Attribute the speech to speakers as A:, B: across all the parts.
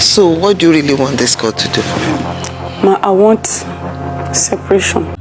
A: So what do you really want this court to do for you?
B: Ma, I want separation.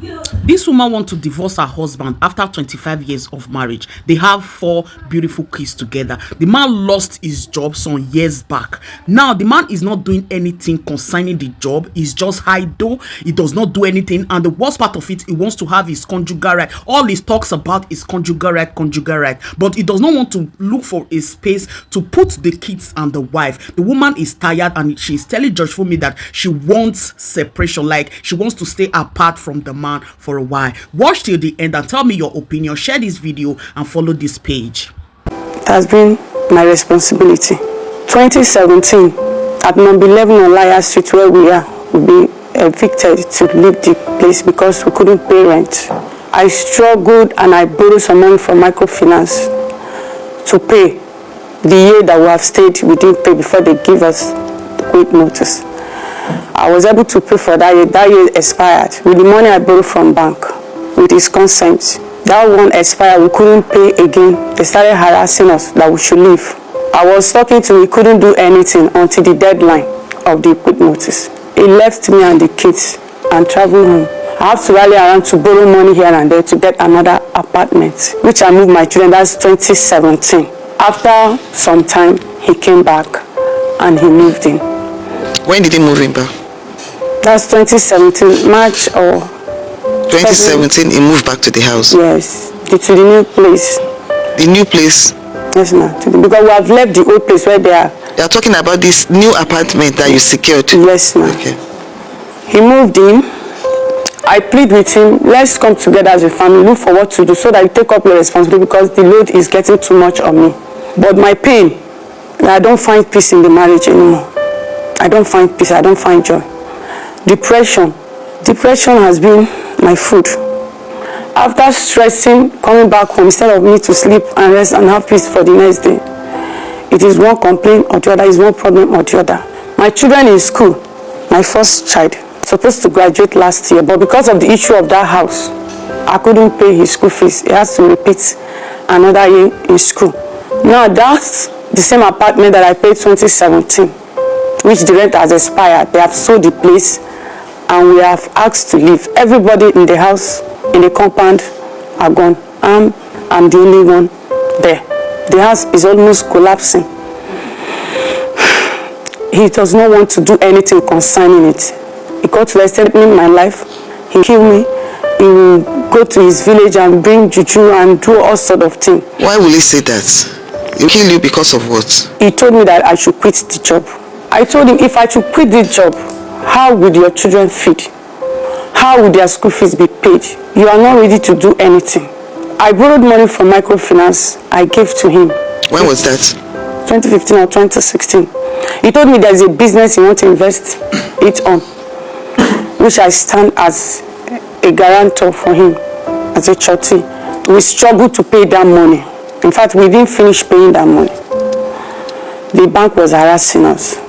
C: This woman wants to divorce her husband after 25 years of marriage. They have 4 beautiful kids together. The man lost his job some years back. Now, the man is not doing anything concerning the job. He's just idle. He does not do anything. And the worst part of it, he wants to have his conjugal right. All he talks about is conjugal right. But he does not want to look for a space to put the kids and the wife. The woman is tired and she's telling Judge Funmi that she wants separation. Like, she wants to stay apart from the man for a while. Watch till the end and tell me your opinion. Share this video and follow this page.
B: It has been my responsibility. 2017, at number 11 on Liar Street, where we are, we be evicted to leave the place because we couldn't pay rent. I struggled and I borrowed some money from microfinance to pay the year that we have stayed. We didn't pay before they give us the quick notice. I was able to pay for that year. That year expired. With the money I borrowed from bank, with his consent, that one expired. We couldn't pay again. They started harassing us that we should leave. I was talking to him. He couldn't do anything until the deadline of the quick notice. He left me and the kids and traveled home. I have to rally around to borrow money here and there to get another apartment, which I moved my children. That's 2017. After some time, he came back and he moved in.
A: When did he move in back?
B: That's 2017, March or
A: 2017, he moved back to the house?
B: Yes, to the new place.
A: The new place?
B: Yes, ma'am. Because we have left the old place where they are.
A: You are talking about this new apartment that you secured?
B: Yes, ma'am.
A: Okay.
B: He moved in. I plead with him, let's come together as a family, look for what to do so that you take up your responsibility because the load is getting too much on me. But my pain, I don't find peace in the marriage anymore. I don't find peace, I don't find joy. Depression has been my food. After stressing, coming back home, instead of me to sleep and rest and have peace for the next day, it is one complaint or the other, is one problem or the other. My children in school, my first child, supposed to graduate last year, but because of the issue of that house, I couldn't pay his school fees. He has to repeat another year in school. Now that's the same apartment that I paid 2017. Which the rent has expired. They have sold the place and we have asked to leave. Everybody in the house, in the compound, are gone. I'm the only one there. The house is almost collapsing. He does not want to do anything concerning it. He got to extend my life. He killed me. He will go to his village and bring juju and do all sort of things.
A: Why will he say that? He kill you because of what?
B: He told me that I should quit the job. I told him if I should quit this job, how would your children feed? How would their school fees be paid? You are not ready to do anything. I borrowed money from microfinance. I gave to him.
A: When was that?
B: 2015 or 2016. He told me there's a business he wants to invest it on, which I stand as a guarantor for him, as a trustee. We struggled to pay that money. In fact, we didn't finish paying that money. The bank was harassing us.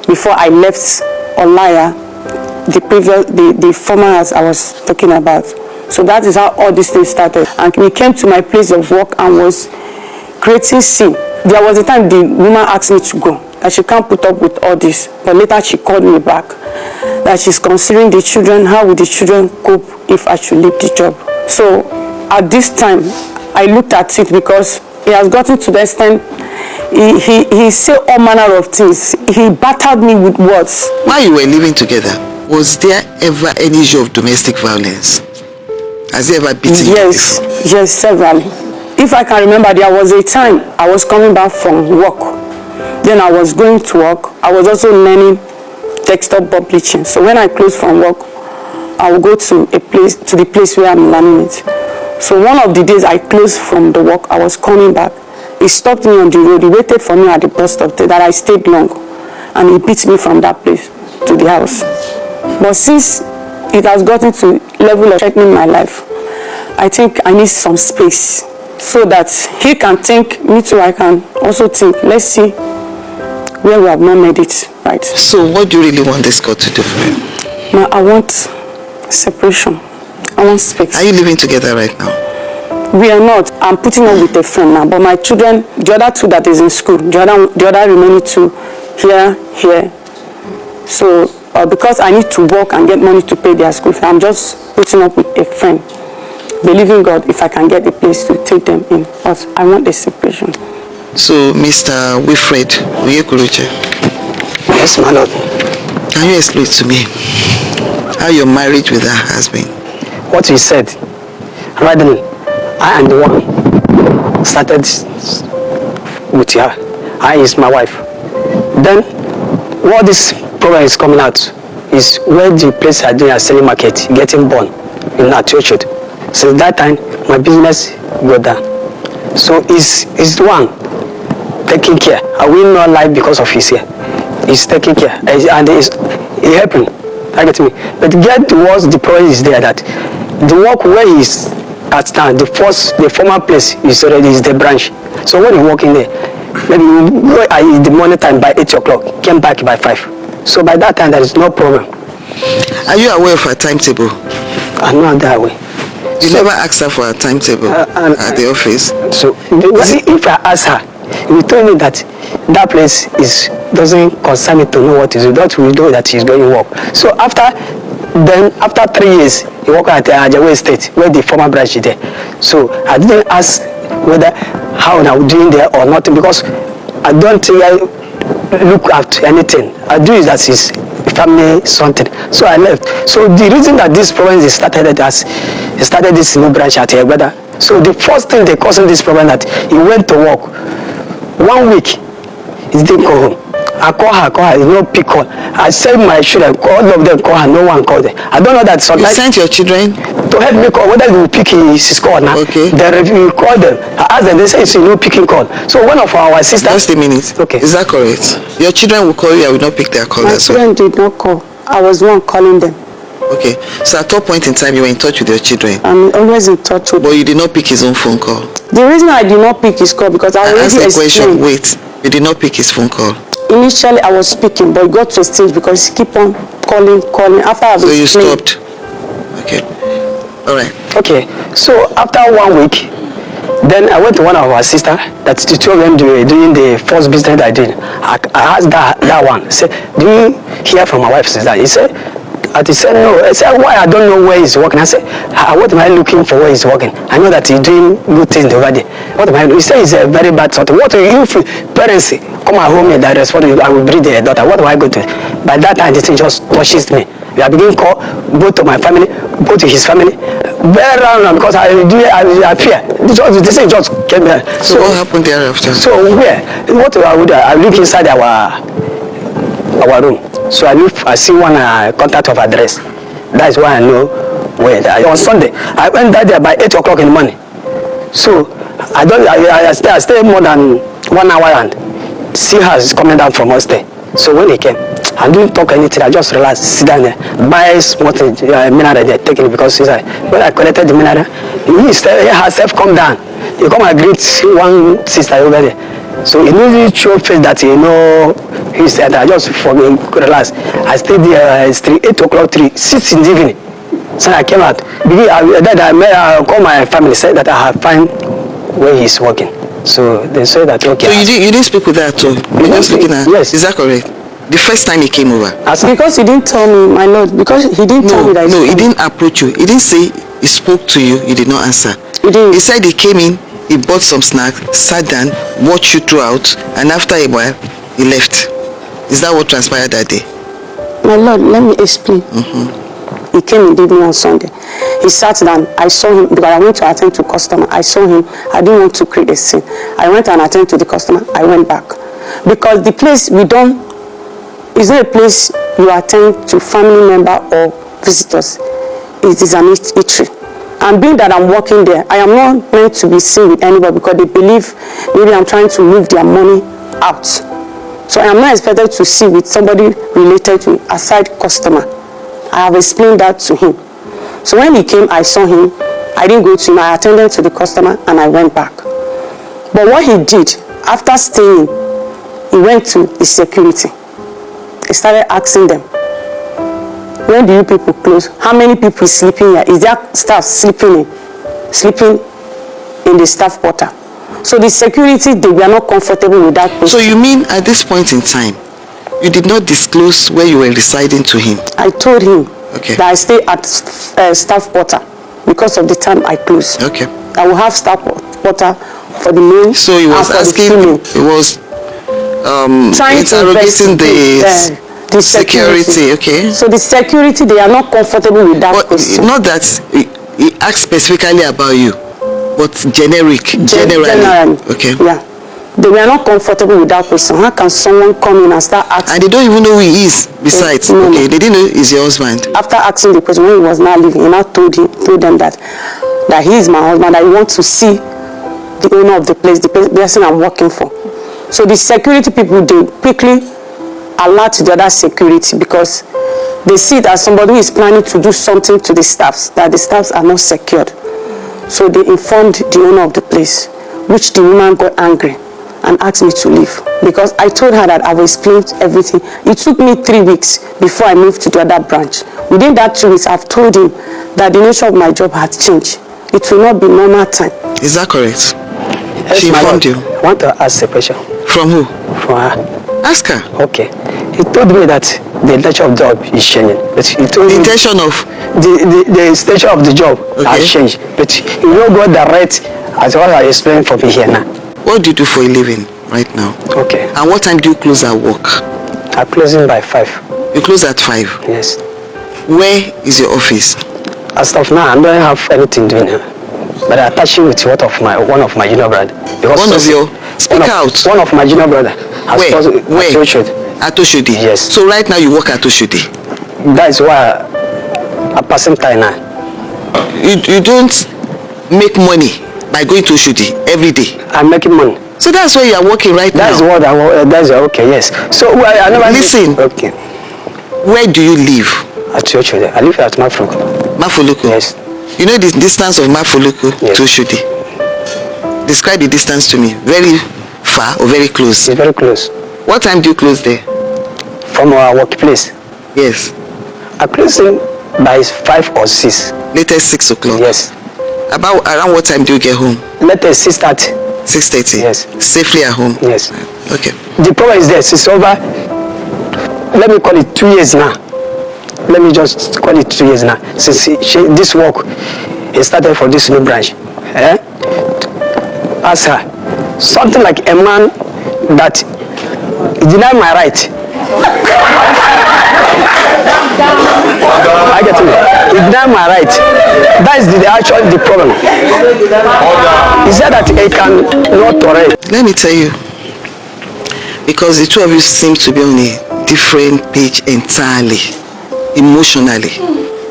B: Before I left Olaya, the former house I was talking about. So that is how all these things started. And we came to my place of work and was creating scene. There was a time the woman asked me to go, that she can't put up with all this. But later she called me back, that she's considering the children, how would the children cope if I should leave the job. So at this time, I looked at it because it has gotten to the extent he said all manner of things. He battered me with words.
A: While you were living together, was there ever any issue of domestic violence? Has he ever beaten you before?
B: Yes, severally. If I can remember, there was a time I was coming back from work. Then I was going to work. I was also learning desktop publishing. So when I closed from work, I will go to the place where I'm learning it. So one of the days I closed from the work, I was coming back. He stopped me on the road. He waited for me at the bus stop that I stayed long. And he beat me from that place to the house. But since it has gotten to level of threatening my life, I think I need some space so that he can think, me too, I can also think. Let's see where we have not made it right.
A: So what do you really want this court to do for you?
B: Ma, I want separation. I want space.
A: Are you living together right now?
B: We are not. I'm putting up with a friend now. But my children, the other two that is in school, the other remaining two, here, So because I need to work and get money to pay their school fee, I'm just putting up with a friend, believing God if I can get a place to take them in. But I want the separation.
A: So, Mr. Wilfred Oyekuluche.
D: Yes, my lord.
A: Can you explain to me how your marriage with her has been?
D: What you said, right then, I am the one started with her. I is my wife. Then, what this problem is coming out is where the place I do a selling market, getting born in that church. Since that time, my business go down. So it's the one taking care. I will not lie because of his here. He's taking care, and it happened. I get me. But get towards the problem is there that the work where he's at now, the former place is already is the branch. So when you walk in there, maybe you go at the morning time by 8 o'clock, came back by 5. So by that time there is no problem.
A: Are you aware of her timetable?
D: I'm not that way.
A: You never asked her for a timetable at the office?
D: So if I ask her, he told me that that place doesn't concern me to know what to do. That we know that she's going to work. So after 3 years, he worked at Ajawa State, where the former branch is there. So I didn't ask whether how I'm doing there or not, because I don't look at anything. I do is that it's family something. So I left. So the reason that this problem is started this new branch at Ajawa. So the first thing they causing this problem that he went to work 1 week. He didn't go home. I call her, he no pick call. I send my children, all of them call her, no one call them. I don't know that sometimes.
A: You sent your children?
D: To help me call, whether they will pick his call now.
A: Okay.
D: Then you call them. I ask them, they say it's no picking call. So one of our sisters.
A: Just a minute.
D: Okay.
A: Is that correct? Your children will call you, I will not pick their call.
B: My children did not call. I was one calling them.
A: Okay. So at what point in time you were in touch with your children?
B: I'm always in touch with them.
A: But you did not pick his own phone call?
B: The reason I did not pick his call because I already
A: asked the question,
B: explained.
A: wait, you did not pick his phone call?
B: Initially I was speaking, but it got to a stage because he keep on calling. After I
A: So you
B: explained.
A: stopped? Okay. All right.
D: Okay. So after 1 week, then I went to one of our sisters, that's the two of them doing the first business I did. I asked that one, I said, do you hear from my wife since that? He said no. I said, why? I don't know where he's working. I said, what am I looking for where he's working? I know that he's doing good things over there. What am I doing? He said it's a very bad sort. What if parents come at home and that respond, I will breed their daughter. What do I go to? By that time, this thing just touches me. We are beginning to call both to my family, both to his family. Very round because I fear. This thing just came there.
A: So what happened thereafter?
D: So where? What I would I look inside our room. So I see one contact of address. That is why I know where. On Sunday, I went there by 8 o'clock in the morning. So I stay more than 1 hour and see her coming down from us there. So when he came, I didn't talk anything. I just relaxed, sit down there, buy small mineral they're taking because when I collected the mineral, he herself come down. He come and greet one sister over there. So he really showed face that he said I just relax. I stayed there 8 o'clock, 6 in the evening. So I came out. I called my family, said that I have find where he's working. So they said that okay.
A: So you didn't speak with her at all? You just looking at?
D: Yes.
A: Is that correct? The first time he came over?
B: Because he didn't tell me, my lord. Because he didn't tell me that.
A: No, he didn't approach you. He didn't say he spoke to you. You did not answer.
B: He didn't.
A: He said he came in, he bought some snacks, sat down, watched you throughout, and after a while, he left. Is that what transpired that day?
B: My lord, let me explain. He came in the evening on Sunday. He sat down. I saw him because I went to attend to customer. I saw him. I didn't want to create a scene. I went and attended to the customer. I went back. Because the place we don't, is not a place you attend to family member or visitors. It is an eatery. And being that I'm working there, I am not meant to be seen with anybody because they believe maybe I'm trying to move their money out. So I am not expected to see with somebody related to me, aside customer. I have explained that to him. So when he came, I saw him. I didn't go to him. I attended to the customer and I went back. But what he did, after staying, he went to the security. He started asking them, when do you people close? How many people is sleeping here? Is there staff sleeping in the staff quarter? So the security, they were not comfortable with that person.
A: So you mean at this point in time, You did not disclose where you were residing to him.
B: I told him
A: Okay.
B: that I stay at staff quarter because of the time I close.
A: Okay.
B: I will have staff quarter for the male
A: So he was
B: and for
A: asking,
B: the female.
A: he was
B: Trying to
A: interrogating
B: investigate, the
A: security, okay.
B: So the security, they are not comfortable with that
A: But
B: question.
A: not that he asked specifically about you, but generally. Okay.
B: Yeah. They were not comfortable with that question. How can someone come in and start asking?
A: And they don't even know who he is, besides.
B: No,
A: Okay,
B: no.
A: they didn't know he's your husband.
B: After asking the question, when he was not leaving, he now told them that he is my husband, that he wants to see the owner of the place, the person I'm working for. So the security people, they quickly alert the other security because they see it as somebody who is planning to do something to the staffs, that the staffs are not secured. So they informed the owner of the place, which the woman got angry and asked me to leave because I told her that I will explain everything. It took me 3 weeks before I moved to the other branch. Within that 3 weeks, I've told him that the nature of my job has changed. It will not be normal time.
A: Is that correct?
D: Yes,
A: She
D: my
A: informed
D: lord.
A: you?
D: I want to ask a question.
A: From who?
D: From her.
A: Ask her.
D: Okay. He told me that the nature of the job is changing. But he told
A: The
D: me
A: intention of
D: the nature of the job has
A: Okay.
D: changed. But you don't go direct as what I explained for me here now.
A: what do you do for a living right now?
D: Okay.
A: And what time do you close at work?
D: I'm closing by 5.
A: You close at 5.
D: Yes.
A: Where is your office?
D: As of now, I don't have anything doing here. But I attach it with one of my junior brother. Because
A: One of your... Speak out.
D: One of my junior brother.
A: Where? At Oshodi?
D: Yes.
A: So right now you work at Oshodi?
D: That is why I'm passing time now.
A: You don't make money by going to Oshodi every day?
D: I'm making money.
A: So that's where you are working right
D: That's
A: now?
D: what that's okay, yes. So I never...
A: Listen.
D: Okay.
A: Where do you live?
D: At Oshodi. I live at Mafruko.
A: Mafuluku?
D: Yes.
A: You know the distance of Mafuluku
D: Yes.
A: to Oshodi? Describe the distance to me. Very far or very close?
D: It's very close.
A: What time do you close there?
D: From our workplace.
A: Yes.
D: I close in by 5 or 6.
A: Latest 6 o'clock?
D: Yes.
A: Around what time do you get home?
D: Latest 6:30.
A: 6:30?
D: Yes.
A: Safely at home?
D: Yes.
A: Okay.
D: The problem is this. It's over. Let me call it 2 years now. Let me just call it 2 years now. Since this work is started for this new branch. Ask her. Something like a man that denied my right. I get it. He denied my right. That is actually the problem. He said that he can not tolerate.
A: Let me tell you, because the two of you seem to be on a different page entirely, emotionally.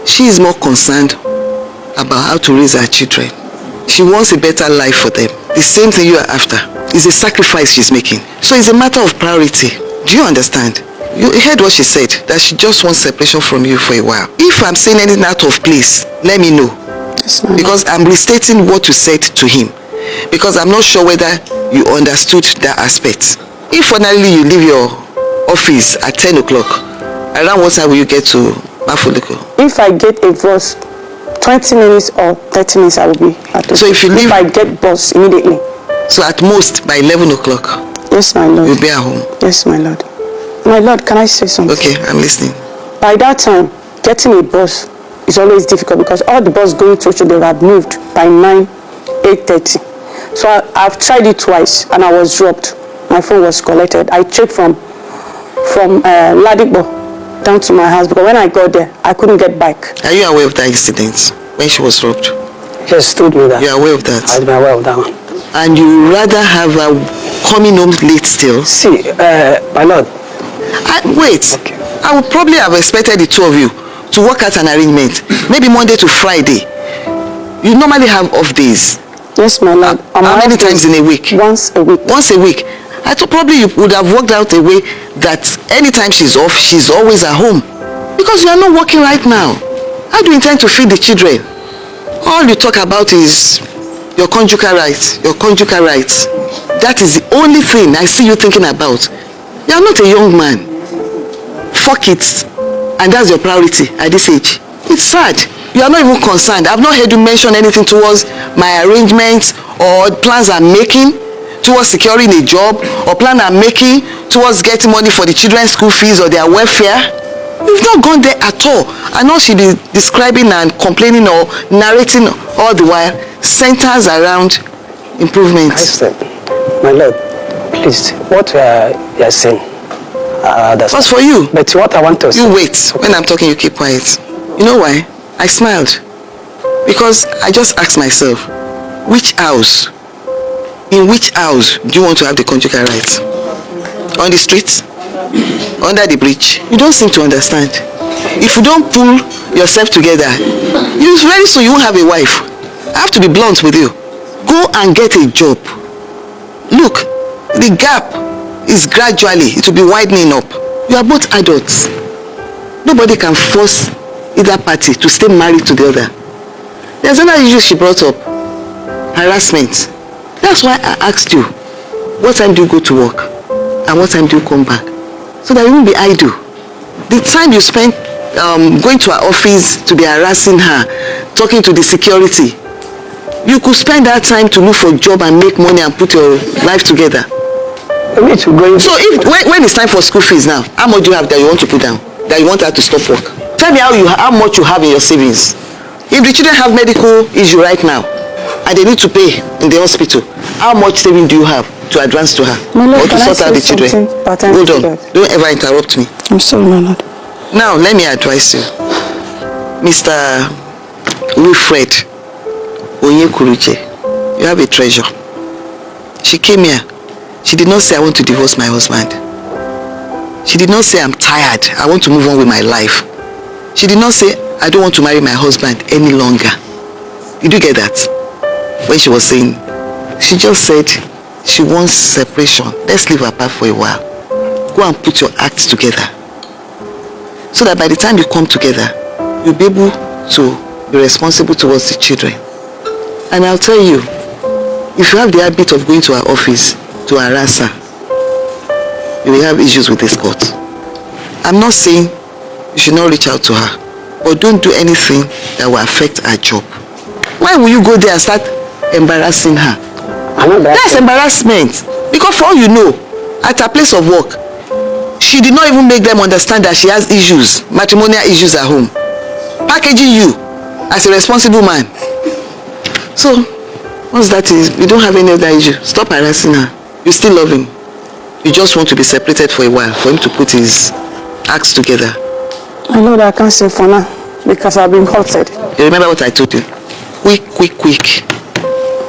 A: She is more concerned about how to raise her children. She wants a better life for them. The same thing you are after is a sacrifice she's making. So it's a matter of priority. Do you understand? You heard what she said, that she just wants separation from you for a while. If I'm saying anything out of place, let me know. Because I'm restating what you said to him. Because I'm not sure whether you understood that aspect. If finally you leave your office at 10 o'clock, around what time will you get to Mafuluku?
B: If I get a bus, 20 minutes or 30 minutes I will be at the...
A: So if you leave...
B: If I get bus immediately.
A: So at most by 11 o'clock?
B: Yes, my lord.
A: You'll be at home?
B: Yes, my lord. My lord, can I say something?
A: Okay, I'm listening.
B: By that time, getting a bus is always difficult because all the bus going to Oshodi, they have moved by 8:30. So I've tried it twice and I was dropped. My phone was collected. I checked from Ladigbo down to my house because when I got there, I couldn't get back.
A: Are you aware of that incident when she was robbed?
D: Just told me that.
A: You are aware of that?
D: I've been aware of that one.
A: And you rather have her coming home late still?
D: See, my lord.
A: Wait.
D: Okay.
A: I would probably have expected the two of you to work out an arrangement. Maybe Monday to Friday. You normally have off days.
B: Yes, my lord.
A: How many times in a week?
B: Once a week.
A: Once a week. I thought probably you would have worked out a way that anytime she's off, she's always at home. Because you are not working right now. How do you intend to feed the children? All you talk about is your conjugal rights. Your conjugal rights. That is the only thing I see you thinking about. You are not a young man. Fuck it. And that's your priority at this age. It's sad. You are not even concerned. I've not heard you mention anything towards my arrangements or plans I'm making towards securing a job or plan on making towards getting money for the children's school fees or their welfare. You've not gone there at all. And all she'll be describing and complaining or narrating all the while centers around improvement.
D: I said, my lord, please, what you are saying,
A: What's for you?
D: But what I want to say...
A: You wait. When I'm talking, you keep quiet. You know why? I smiled. Because I just asked myself, in which house do you want to have the conjugal rights? On the streets? Under the bridge? You don't seem to understand. If you don't pull yourself together, very soon you won't have a wife. I have to be blunt with you. Go and get a job. Look, the gap is gradually, it will be widening up. You are both adults. Nobody can force either party to stay married to the other. There's another issue she brought up. Harassment. That's why I asked you, what time do you go to work? And what time do you come back? So that you won't be idle. The time you spend going to her office to be harassing her, talking to the security, you could spend that time to look for a job and make money and put your life together. So when it's time for school fees now, how much do you have that you want to put down? That you want her to stop work? Tell me how much you have in your savings. If the children have medical issue right now, and they need to pay in the hospital, how much saving do you have to advance to her?
B: My lord,
A: or to sort out the children? Hold on, don't ever interrupt me.
B: I'm sorry, my lord.
A: Now, let me advise you. Mr. Wilfred Onyekuruche, you have a treasure. She came here. She did not say, I want to divorce my husband. She did not say, I'm tired, I want to move on with my life. She did not say, I don't want to marry my husband any longer. Did you get that? When she was saying, she just said she wants separation. Let's live apart for a while. Go and put your acts together. So that by the time you come together, you'll be able to be responsible towards the children. And I'll tell you, if you have the habit of going to her office to harass her, you will have issues with this court. I'm not saying you should not reach out to her, but don't do anything that will affect her job. Why will you go there and start embarrassing her? That's embarrassment. Because for all you know, at her place of work, she did not even make them understand that she has issues, matrimonial issues at home. Packaging you as a responsible man. So, once that is, you don't have any other issue. Stop harassing her. You still love him. You just want to be separated for a while, for him to put his acts together.
B: I know that I can't say for now, because I've been hurted.
A: You remember what I told you? Quick.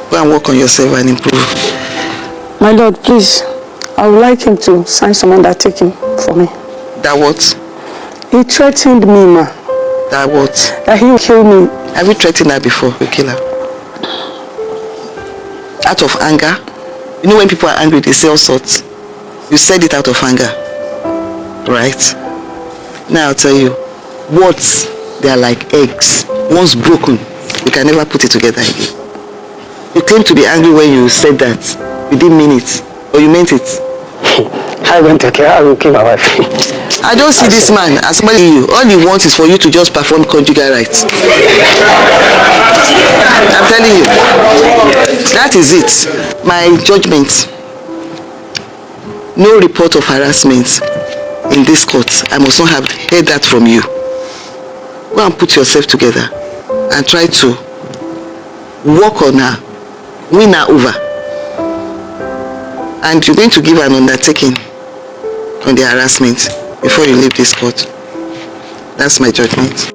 A: Go and work on yourself and improve.
B: My lord, please, I would like him to sign some undertaking for me.
A: That what?
B: He threatened me, ma.
A: That what?
B: That he will kill me.
A: Have you threatened her before? You kill her? Out of anger? You know when people are angry, they say all sorts. You said it out of anger. Right? Now I'll tell you, words, they are like eggs. Once broken, you can never put it together again. You claim to be angry when you said that. You didn't mean it. Or you meant it.
D: I went to care, I will kill my wife.
A: I don't see this man as somebody you. All he wants is for you to just perform conjugal rights. I'm telling you. That is it. My judgment. No report of harassment in this court. I must not have heard that from you. Go and put yourself together and try to work on her, win her over. And you're going to give her an undertaking on the harassment before you leave this court. That's my judgment.